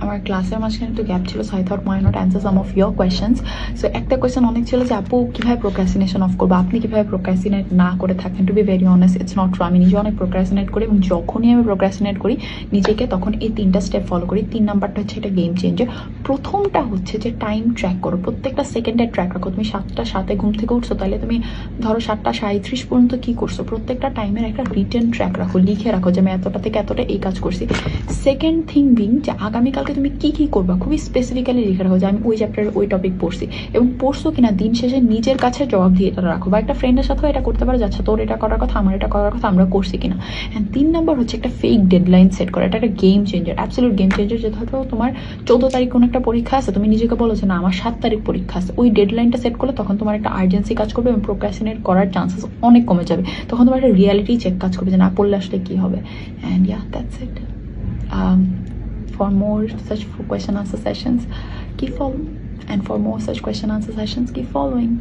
আমার ক্লাসের মাঝখানে একটু গ্যাপ ছিল, so I thought why not answer some of your questions. So একটা কোয়েশ্চেন অনেক ছিল যে আপু কীভাবে প্রোক্রাস্টিনেশন অফ করবো, আপনি কীভাবে প্রোক্রাস্টিনেট না করে থাকেন। To be very honest, it's not true. আমি নিজে অনেক প্রোক্রাস্টিনেট করি, এবং যখনই আমি প্রোক্রাস্টিনেট করি নিজেকে, তখন এই 3টা স্টেপ ফলো করি। 3 নাম্বারটা হচ্ছে এটা গেম চেঞ্জার। প্রথমটা হচ্ছে যে টাইম ট্র্যাক করো, প্রত্যেকটা সেকেন্ডের ট্র্যাক রাখো। তুমি 7টা 7-এ ঘুম থেকে উঠছো, তাহলে তুমি ধরো 7টা 37 পর্যন্ত কী করছো, প্রত্যেকটা টাইমের একটা রিটেন ট্র্যাক রাখো, লিখে রাখো যে আমি এতটা থেকে এতটা এই কাজ করছি। সেকেন্ড থিং বিং যে আগামীকালকে তুমি কী কী করবা, খুবই স্পেসিফিক্যালি লিখে রাখো যে আমি ওই চ্যাপ্টারের ওই টপিক পড়ছি, এবং পড়ছো কিনা দিন শেষে নিজের কাছে জবাব দিয়ে এটা রাখো। বা একটা ফ্রেন্ডের সাথেও এটা করতে পারো, যাচ্ছে তোর এটা করার কথা, আমার এটা করার কথা, আমরা করছি কিনা। অ্যান্ড 3 নাম্বার হচ্ছে একটা ফেক ডেডলাইন সেট করা। এটা একটা game changer, absolute game changer. যে ধরো তোমার 14 তারিখ কোনো একটা পরীক্ষা আছে, তুমি নিজেকে বলো যে না আমার 7 তারিখ পরীক্ষা আছে, ওই ডেডলাইনটা সেট করলে তখন তোমার একটা আর্জেন্সি কাজ করবে, এবং প্রোক্রাস্টিনেট করার চান্সেস অনেক কমে যাবে। তখন তোমার একটা রিয়ালিটি চেক কাজ করবে যে না পড়লে আসলে কী হবে। And yeah, that's it. For more such question answer sessions, keep following. And for more such question answer sessions, keep following.